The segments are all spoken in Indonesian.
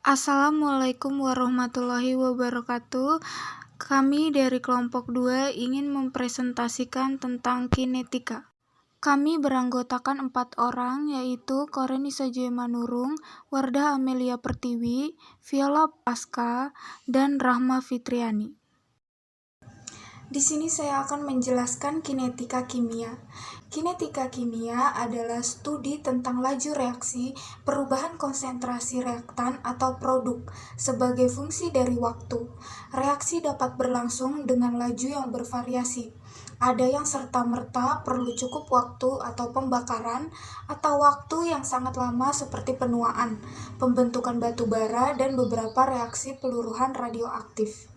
Assalamualaikum warahmatullahi wabarakatuh. Kami dari kelompok 2 ingin mempresentasikan tentang kinetika. Kami beranggotakan 4 orang, yaitu Korenisa Joemanurung, Wardah Amelia Pertiwi, Viola Pasca, dan Rahma Fitriani. Di sini saya akan menjelaskan kinetika kimia. Kinetika kimia adalah studi tentang laju reaksi, perubahan konsentrasi reaktan atau produk sebagai fungsi dari waktu. Reaksi dapat berlangsung dengan laju yang bervariasi. Ada yang serta-merta perlu cukup waktu atau pembakaran, atau waktu yang sangat lama seperti penuaan, pembentukan batu bara, dan beberapa reaksi peluruhan radioaktif.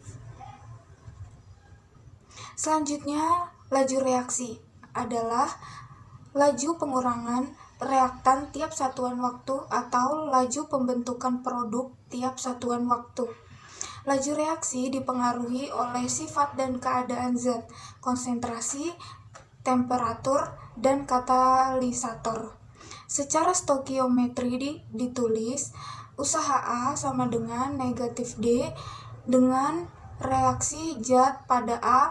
Selanjutnya, laju reaksi adalah laju pengurangan reaktan tiap satuan waktu atau laju pembentukan produk tiap satuan waktu. Laju reaksi dipengaruhi oleh sifat dan keadaan zat, konsentrasi, temperatur, dan katalisator. Secara stokiometri ditulis, usaha A sama dengan negatif D dengan reaksi zat pada A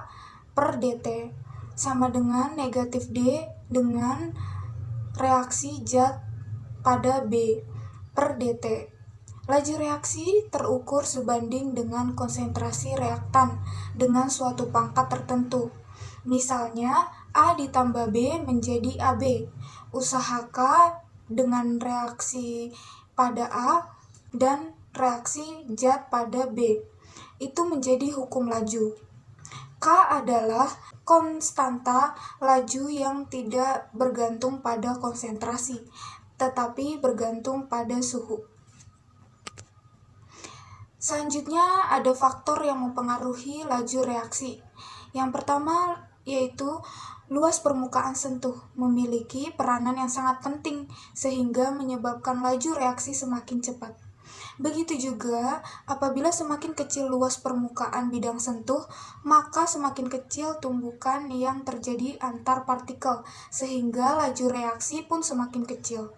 per dt sama dengan negatif D dengan reaksi zat pada B per dt. Laju reaksi terukur sebanding dengan konsentrasi reaktan dengan suatu pangkat tertentu. Misalnya, A ditambah B menjadi AB. Usaha K dengan reaksi pada A dan reaksi zat pada B itu menjadi hukum laju. K adalah konstanta laju yang tidak bergantung pada konsentrasi, tetapi bergantung pada suhu. Selanjutnya ada faktor yang mempengaruhi laju reaksi. Yang pertama yaitu luas permukaan sentuh memiliki peranan yang sangat penting sehingga menyebabkan laju reaksi semakin cepat. Begitu juga, apabila semakin kecil luas permukaan bidang sentuh, maka semakin kecil tumbukan yang terjadi antar partikel, sehingga laju reaksi pun semakin kecil.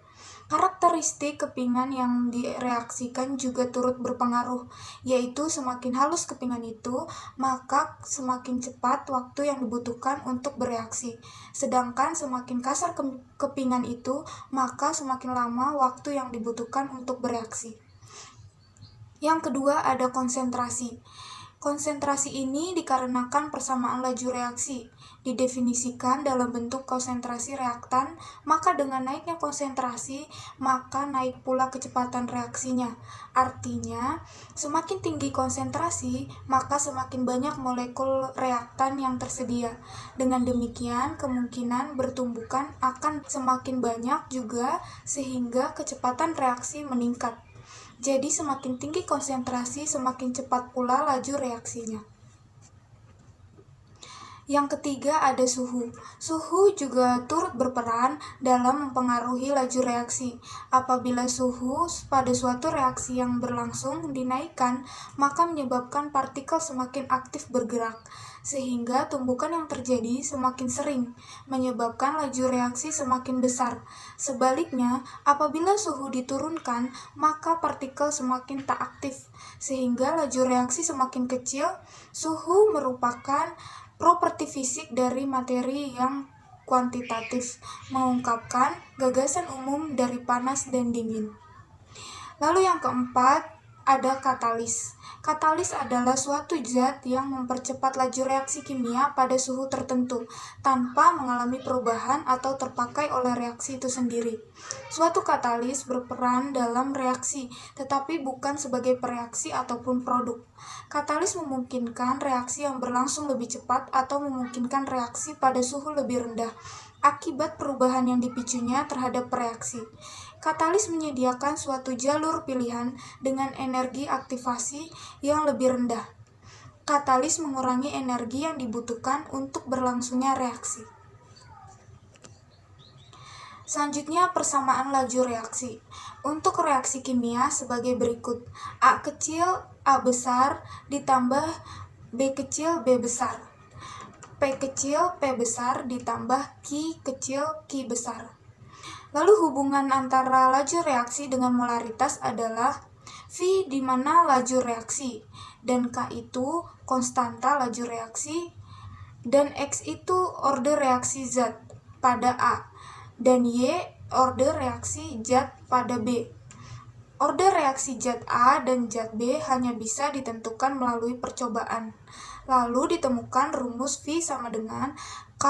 Karakteristik kepingan yang direaksikan juga turut berpengaruh, yaitu semakin halus kepingan itu, maka semakin cepat waktu yang dibutuhkan untuk bereaksi. Sedangkan semakin kasar kepingan itu, maka semakin lama waktu yang dibutuhkan untuk bereaksi. Yang kedua ada konsentrasi. Konsentrasi ini dikarenakan persamaan laju reaksi. Didefinisikan dalam bentuk konsentrasi reaktan, maka dengan naiknya konsentrasi, maka naik pula kecepatan reaksinya. Artinya, semakin tinggi konsentrasi, maka semakin banyak molekul reaktan yang tersedia. Dengan demikian, kemungkinan bertumbukan akan semakin banyak juga, sehingga kecepatan reaksi meningkat. Jadi semakin tinggi konsentrasi, semakin cepat pula laju reaksinya. Yang ketiga ada suhu. Suhu juga turut berperan dalam mempengaruhi laju reaksi. Apabila suhu pada suatu reaksi yang berlangsung dinaikkan, maka menyebabkan partikel semakin aktif bergerak, sehingga tumbukan yang terjadi semakin sering, menyebabkan laju reaksi semakin besar. Sebaliknya, apabila suhu diturunkan, maka partikel semakin tak aktif, sehingga laju reaksi semakin kecil. Suhu merupakan properti fisik dari materi yang kuantitatif, mengungkapkan gagasan umum dari panas dan dingin. Lalu yang keempat, ada katalis. Katalis adalah suatu zat yang mempercepat laju reaksi kimia pada suhu tertentu, tanpa mengalami perubahan atau terpakai oleh reaksi itu sendiri. Suatu katalis berperan dalam reaksi, tetapi bukan sebagai pereaksi ataupun produk. Katalis memungkinkan reaksi yang berlangsung lebih cepat atau memungkinkan reaksi pada suhu lebih rendah, akibat perubahan yang dipicunya terhadap reaksi. Katalis menyediakan suatu jalur pilihan dengan energi aktivasi yang lebih rendah. Katalis mengurangi energi yang dibutuhkan untuk berlangsungnya reaksi. Selanjutnya persamaan laju reaksi. Untuk reaksi kimia sebagai berikut. A kecil A besar ditambah B kecil B besar. P kecil P besar ditambah Q kecil Q besar. Lalu hubungan antara laju reaksi dengan molaritas adalah V di mana laju reaksi, dan K itu konstanta laju reaksi, dan X itu order reaksi zat pada A, dan Y order reaksi zat pada B. Order reaksi zat A dan zat B hanya bisa ditentukan melalui percobaan. Lalu ditemukan rumus V sama dengan K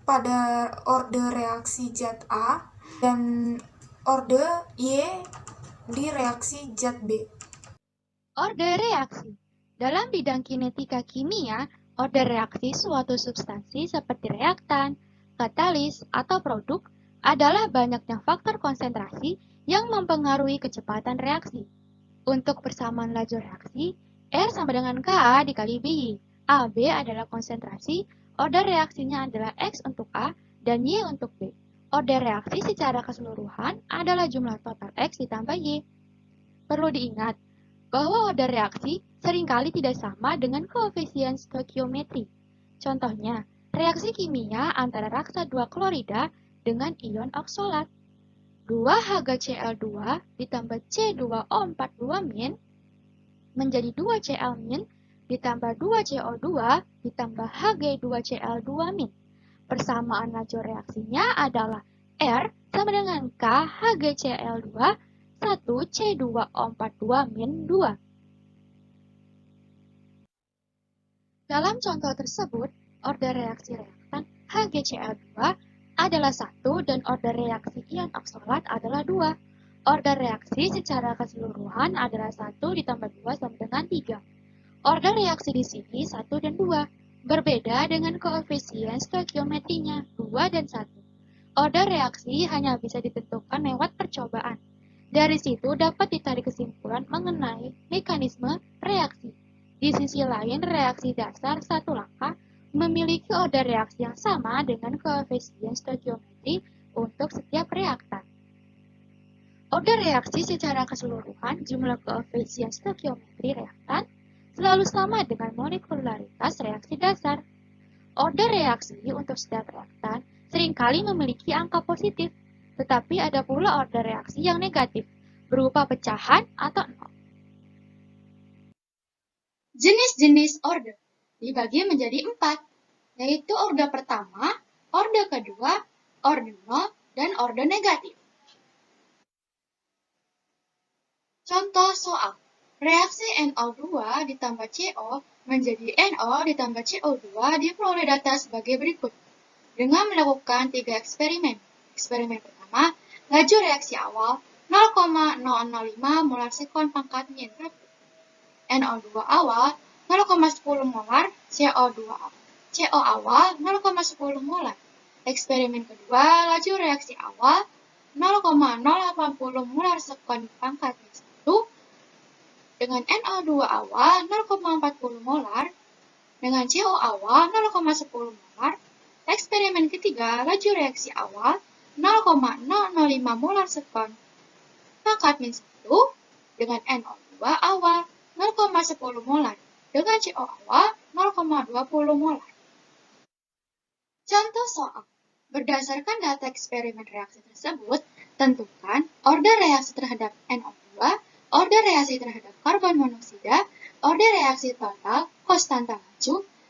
pada order reaksi zat A dan order Y di reaksi zat B. Order reaksi. Dalam bidang kinetika kimia, order reaksi suatu substansi seperti reaktan, katalis, atau produk adalah banyaknya faktor konsentrasi yang mempengaruhi kecepatan reaksi. Untuk persamaan laju reaksi, R sama dengan K dikali B. AB adalah konsentrasi, order reaksinya adalah X untuk A dan Y untuk B. Order reaksi secara keseluruhan adalah jumlah total X ditambah Y. Perlu diingat bahwa order reaksi seringkali tidak sama dengan koefisien stoikiometri. Contohnya, reaksi kimia antara raksa 2 klorida dengan ion oksalat. 2HgCl2 ditambah C2O42- menjadi 2Cl- ditambah 2CO2 ditambah Hg2Cl2-. Persamaan laju reaksinya adalah R sama dengan K HgCl2 1C2O42-2. Dalam contoh tersebut, order reaksi reaktan HgCl2 adalah 1 dan order reaksi ion oksalat adalah 2. Order reaksi secara keseluruhan adalah 1 ditambah 2 sama dengan 3. Order reaksi di sini 1 dan 2. Berbeda dengan koefisien stoikiometrinya 2 dan 1. Order reaksi hanya bisa ditentukan lewat percobaan. Dari situ dapat ditarik kesimpulan mengenai mekanisme reaksi. Di sisi lain, reaksi dasar satu langkah memiliki order reaksi yang sama dengan koefisien stoikiometri untuk setiap reaktan. Order reaksi secara keseluruhan jumlah koefisien stoikiometri reaktan selalu sama dengan molekularitas reaksi dasar. Order reaksi untuk setiap reaktan seringkali memiliki angka positif, tetapi ada pula order reaksi yang negatif, berupa pecahan atau nol. Jenis-jenis order dibagi menjadi 4, yaitu order pertama, order kedua, order nol, dan order negatif. Contoh soal, reaksi NO2 ditambah CO menjadi NO ditambah CO2 diperoleh data sebagai berikut. Dengan melakukan 3 eksperimen. Eksperimen pertama, laju reaksi awal 0,005 molar sekon pangkat min 1. NO2 awal 0,10 molar, CO awal 0,10 molar. Eksperimen kedua, laju reaksi awal 0,080 molar sekon pangkat min 1 dengan NO2 awal 0,40 molar dengan CO awal 0,10 molar. Eksperimen ketiga, laju reaksi awal 0,005 molar sekon pangkat min 1 dengan NO2 awal 0,10 molar dengan CO awal 0,20 molar. Contoh soal. Berdasarkan data eksperimen reaksi tersebut, tentukan order reaksi terhadap NO2, order reaksi terhadap karbon monoksida, order reaksi total, konstanta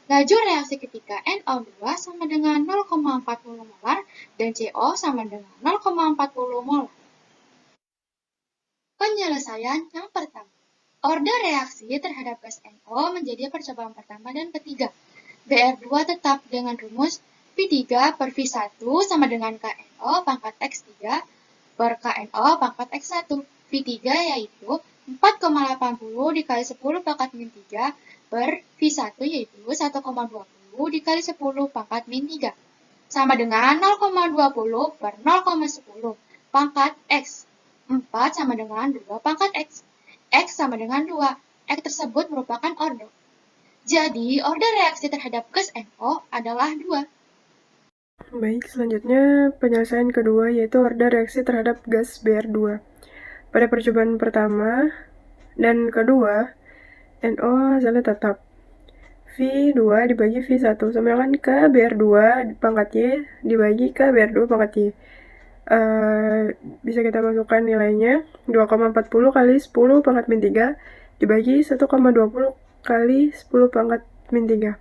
laju reaksi ketika NO2 sama dengan 0,40 molar dan CO sama dengan 0,40 molar. Penyelesaian yang pertama. Order reaksi terhadap gas NO menjadi percobaan pertama dan ketiga. Br2 tetap dengan rumus V3 per V1 sama dengan KNO pangkat X3 per KNO pangkat X1. V3 yaitu 4,80 dikali 10 pangkat min 3 per V1 yaitu 1,20 dikali 10 pangkat min 3. Sama dengan 0,20 per 0,10 pangkat X. 4 sama dengan 2 pangkat X. X sama dengan 2. X tersebut merupakan order. Jadi, order reaksi terhadap gas NO adalah 2. Baik, selanjutnya penyelesaian kedua yaitu order reaksi terhadap gas Br2. Pada percobaan pertama dan kedua, NO hasilnya tetap. V2 dibagi V1 sama dengan K Br2 pangkat Y dibagi K Br2 pangkat Y. Bisa kita masukkan nilainya 2,40 kali 10 pangkat min 3 dibagi 1,20 kali 10 pangkat min 3.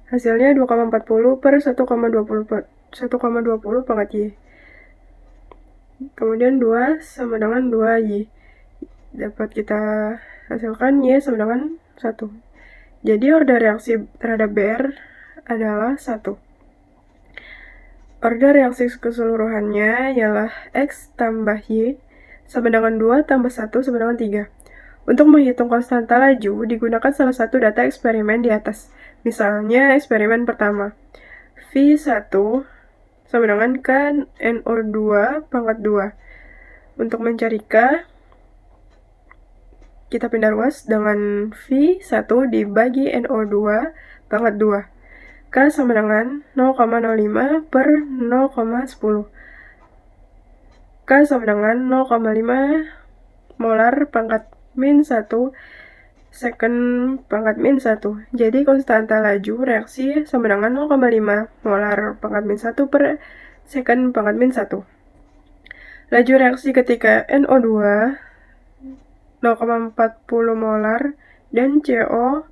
Hasilnya 2,40 per 1,20 pangkat Y. Kemudian 2 sama dengan 2Y. Dapat kita hasilkan Y sama dengan 1. Jadi order reaksi terhadap BR adalah 1. Order reaksi keseluruhannya ialah X tambah Y sama dengan 2 tambah 1 sama dengan 3. Untuk menghitung konstanta laju, digunakan salah satu data eksperimen di atas. Misalnya eksperimen pertama. V1 sama dengan KNO2 pangkat 2. Untuk mencari K, kita pindah ruas dengan V1 dibagi NO2 pangkat 2. K sama dengan 0,05 per 0,10. K sama dengan 0,5 molar pangkat min 1 second pangkat min 1. Jadi konstanta laju reaksi sama dengan 0,5 molar pangkat min 1 per second pangkat min 1. Laju reaksi ketika NO2 0,40 molar dan CO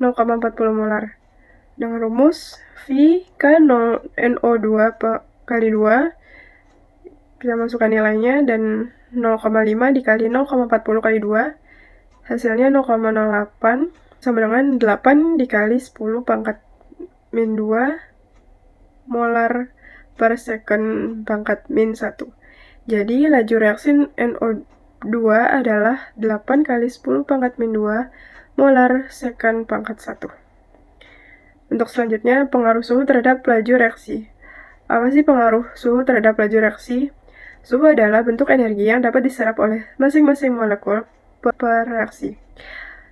0,40 molar. Dengan rumus V K NO2 kali 2, kita masukkan nilainya dan 0,5 dikali 0,40 kali 2, hasilnya 0,08 sama dengan 8 dikali 10 pangkat min 2 molar per second pangkat min 1. Jadi laju reaksi NO2 adalah 8 kali 10 pangkat min 2 molar second pangkat 1. Untuk selanjutnya, pengaruh suhu terhadap laju reaksi. Apa sih pengaruh suhu terhadap laju reaksi? Suhu adalah bentuk energi yang dapat diserap oleh masing-masing molekul per reaksi.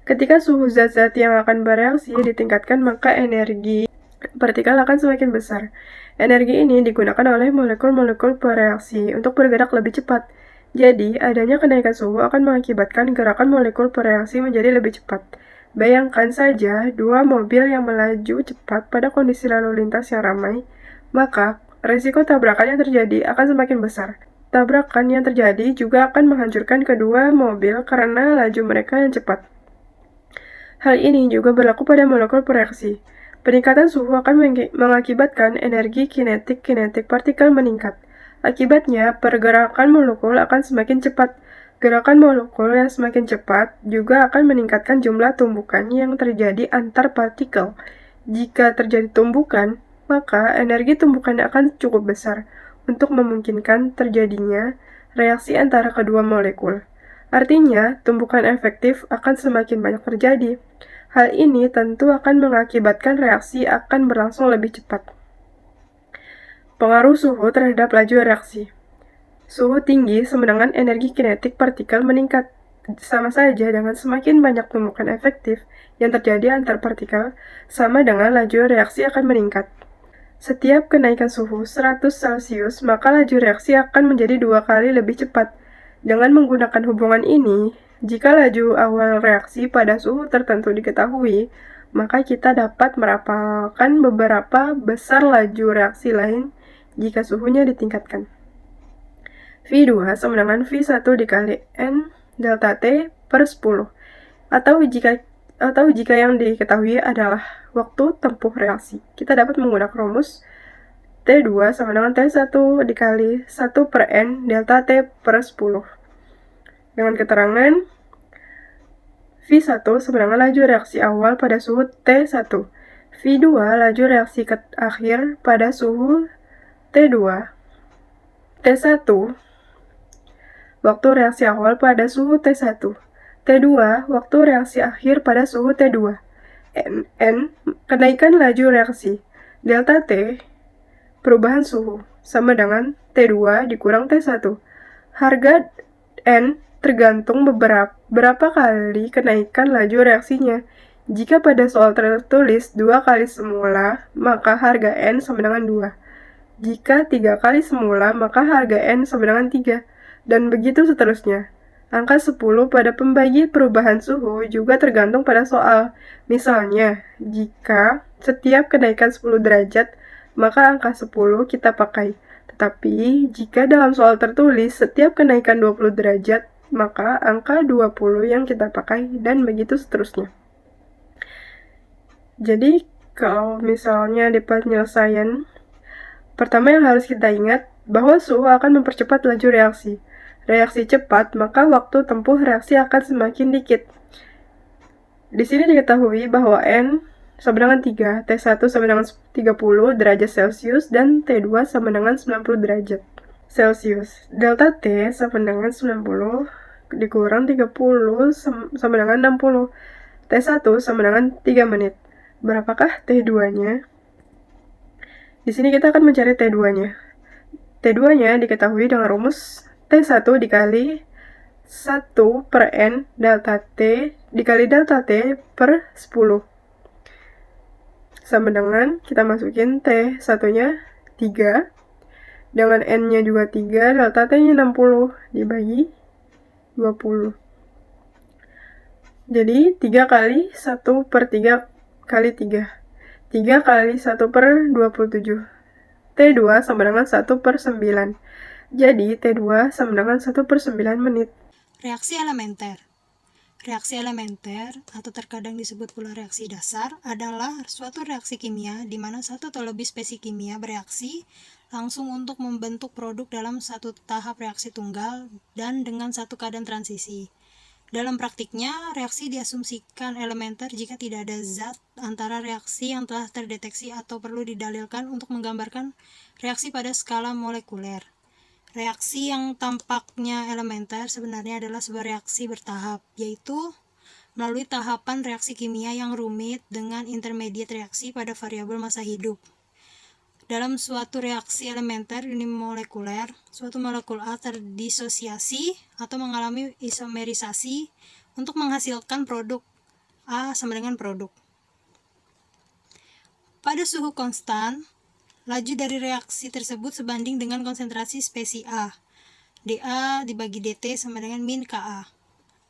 Ketika suhu zat-zat yang akan bereaksi ditingkatkan, maka energi partikel akan semakin besar. Energi ini digunakan oleh molekul-molekul bereaksi untuk bergerak lebih cepat. Jadi, adanya kenaikan suhu akan mengakibatkan gerakan molekul bereaksi menjadi lebih cepat. Bayangkan saja dua mobil yang melaju cepat pada kondisi lalu lintas yang ramai, maka resiko tabrakan yang terjadi akan semakin besar. Tabrakan yang terjadi juga akan menghancurkan kedua mobil karena laju mereka yang cepat. Hal ini juga berlaku pada molekul bereaksi. Peningkatan suhu akan mengakibatkan energi kinetik partikel meningkat. Akibatnya, pergerakan molekul akan semakin cepat. Gerakan molekul yang semakin cepat juga akan meningkatkan jumlah tumbukan yang terjadi antar partikel. Jika terjadi tumbukan, maka energi tumbukan akan cukup besar untuk memungkinkan terjadinya reaksi antara kedua molekul. Artinya, tumbukan efektif akan semakin banyak terjadi. Hal ini tentu akan mengakibatkan reaksi akan berlangsung lebih cepat. Pengaruh suhu terhadap laju reaksi. Suhu tinggi sama dengan energi kinetik partikel meningkat. Sama saja dengan semakin banyak tumbukan efektif yang terjadi antar partikel, sama dengan laju reaksi akan meningkat. Setiap kenaikan suhu 100 Celcius, maka laju reaksi akan menjadi 2 kali lebih cepat. Dengan menggunakan hubungan ini, jika laju awal reaksi pada suhu tertentu diketahui, maka kita dapat merapalkan beberapa besar laju reaksi lain jika suhunya ditingkatkan. V2 sama dengan V1 dikali N delta T per 10. Atau jika yang diketahui adalah waktu tempuh reaksi, kita dapat menggunakan rumus T2 sama dengan T1 dikali 1 per N delta T per 10. Dengan keterangan V1 sama dengan laju reaksi awal pada suhu T1. V2 laju reaksi akhir pada suhu T2. T1 waktu reaksi awal pada suhu T1. T2 waktu reaksi akhir pada suhu T2. N kenaikan laju reaksi. Delta T perubahan suhu sama dengan T2 dikurang T1. Harga N tergantung berapa kali kenaikan laju reaksinya. Jika pada soal tertulis 2 kali semula, maka harga N sama dengan 2. Jika 3 kali semula, maka harga N sama dengan 3. Dan begitu seterusnya. Angka 10 pada pembagi perubahan suhu juga tergantung pada soal. Misalnya, jika setiap kenaikan 10 derajat, maka angka 10 kita pakai. Tetapi, jika dalam soal tertulis setiap kenaikan 20 derajat, maka angka 20 yang kita pakai, dan begitu seterusnya. Jadi, kalau misalnya di penyelesaian, pertama yang harus kita ingat, bahwa suhu akan mempercepat laju reaksi. Reaksi cepat, maka waktu tempuh reaksi akan semakin dikit. Di sini diketahui bahwa N sama dengan 3, T1 sama dengan 30 derajat Celcius, dan T2 sama dengan 90 derajat Celcius. Delta T sama dengan 90 dikurang 30 sama dengan 60. T1 sama dengan 3 menit. Berapakah T2-nya? Di sini kita akan mencari T2-nya. T2-nya diketahui dengan rumus T1 dikali 1 per N delta T dikali delta T per 10. Sama dengan, kita masukin T1-nya 3, dengan N-nya juga 3, delta T-nya 60, dibagi 20. Jadi, 3 kali 1 per 3 kali 3. 3 kali 1 per 27. T2 sama dengan 1 per 9. Jadi, T2 sama dengan 1 per 9 menit. Reaksi elementer. Reaksi elementer, atau terkadang disebut pula reaksi dasar, adalah suatu reaksi kimia di mana satu atau lebih spesies kimia bereaksi langsung untuk membentuk produk dalam satu tahap reaksi tunggal dan dengan satu keadaan transisi. Dalam praktiknya, reaksi diasumsikan elementer jika tidak ada zat antara reaksi yang telah terdeteksi atau perlu didalilkan untuk menggambarkan reaksi pada skala molekuler. Reaksi yang tampaknya elementer sebenarnya adalah sebuah reaksi bertahap, yaitu melalui tahapan reaksi kimia yang rumit dengan intermediate reaksi pada variabel masa hidup. Dalam suatu reaksi elementer unimolekuler, suatu molekul A terdisosiasi atau mengalami isomerisasi untuk menghasilkan produk A sama dengan produk. Pada suhu konstan, laju dari reaksi tersebut sebanding dengan konsentrasi spesies A. dA dibagi dt sama dengan min Ka.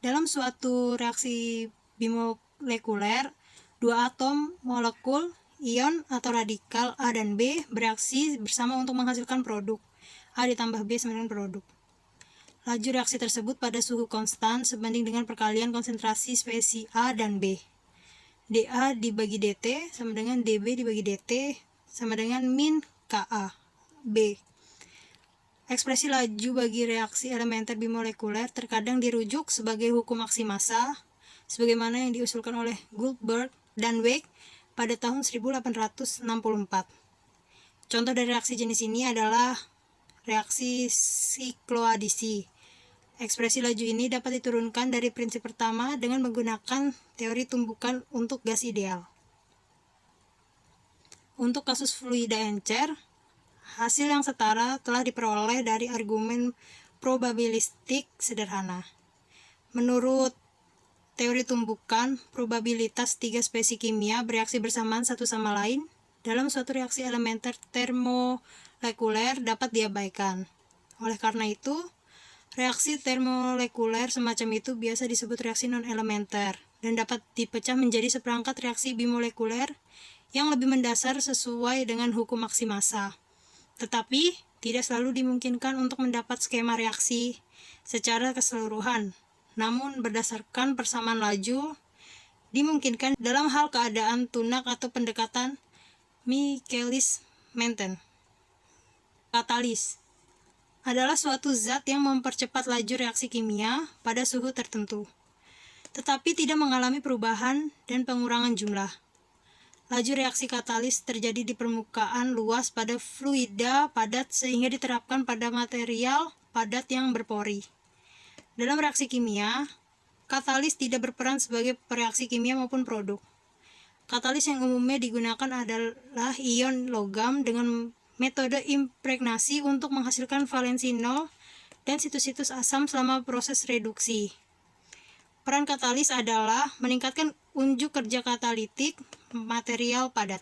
Dalam suatu reaksi bimolekuler, dua atom, molekul, ion atau radikal A dan B bereaksi bersama untuk menghasilkan produk A ditambah B sama dengan produk. Laju reaksi tersebut pada suhu konstan sebanding dengan perkalian konsentrasi spesies A dan B. dA dibagi dt sama dengan dB dibagi dt sama dengan min Ka B. Ekspresi laju bagi reaksi elementer bimolekuler terkadang dirujuk sebagai hukum aksi massa, sebagaimana yang diusulkan oleh Goldberg dan Weck pada tahun 1864. Contoh dari reaksi jenis ini adalah reaksi sikloadisi. Ekspresi laju ini dapat diturunkan dari prinsip pertama dengan menggunakan teori tumbukan untuk gas ideal. Untuk kasus fluida encer, hasil yang setara telah diperoleh dari argumen probabilistik sederhana. Menurut teori tumbukan, probabilitas tiga spesies kimia bereaksi bersamaan satu sama lain dalam suatu reaksi elementer termolekuler dapat diabaikan. Oleh karena itu, reaksi termolekuler semacam itu biasa disebut reaksi non-elementer dan dapat dipecah menjadi seperangkat reaksi bimolekuler yang lebih mendasar sesuai dengan hukum aksi massa. Tetapi, tidak selalu dimungkinkan untuk mendapat skema reaksi secara keseluruhan. Namun, berdasarkan persamaan laju, dimungkinkan dalam hal keadaan tunak atau pendekatan Michaelis-Menten. Katalis adalah suatu zat yang mempercepat laju reaksi kimia pada suhu tertentu, tetapi tidak mengalami perubahan dan pengurangan jumlah. Laju reaksi katalis terjadi di permukaan luas pada fluida padat sehingga diterapkan pada material padat yang berpori. Dalam reaksi kimia, katalis tidak berperan sebagai pereaksi kimia maupun produk. Katalis yang umumnya digunakan adalah ion logam dengan metode impregnasi untuk menghasilkan valensi nol dan situs-situs asam selama proses reduksi. Peran katalis adalah meningkatkan unjuk kerja katalitik material padat.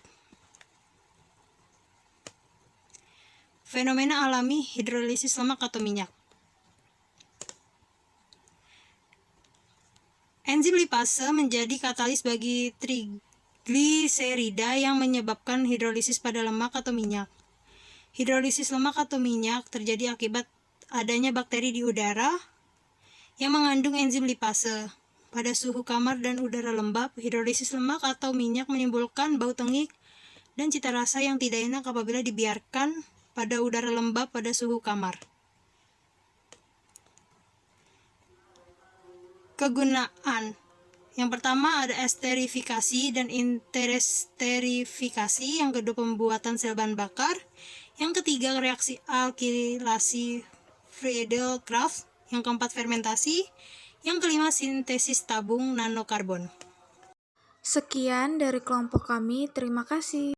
Fenomena alami hidrolisis lemak atau minyak. Enzim lipase menjadi katalis bagi trigliserida yang menyebabkan hidrolisis pada lemak atau minyak. Hidrolisis lemak atau minyak terjadi akibat adanya bakteri di udara yang mengandung enzim lipase. Pada suhu kamar dan udara lembab, hidrolisis lemak atau minyak menimbulkan bau tengik dan cita rasa yang tidak enak apabila dibiarkan pada udara lembab pada suhu kamar. Kegunaan. Yang pertama ada esterifikasi dan interesterifikasi, yang kedua pembuatan sel bahan bakar, yang ketiga reaksi alkilasi Friedel-Crafts, yang keempat fermentasi, yang kelima sintesis tabung nanokarbon. Sekian dari kelompok kami, terima kasih.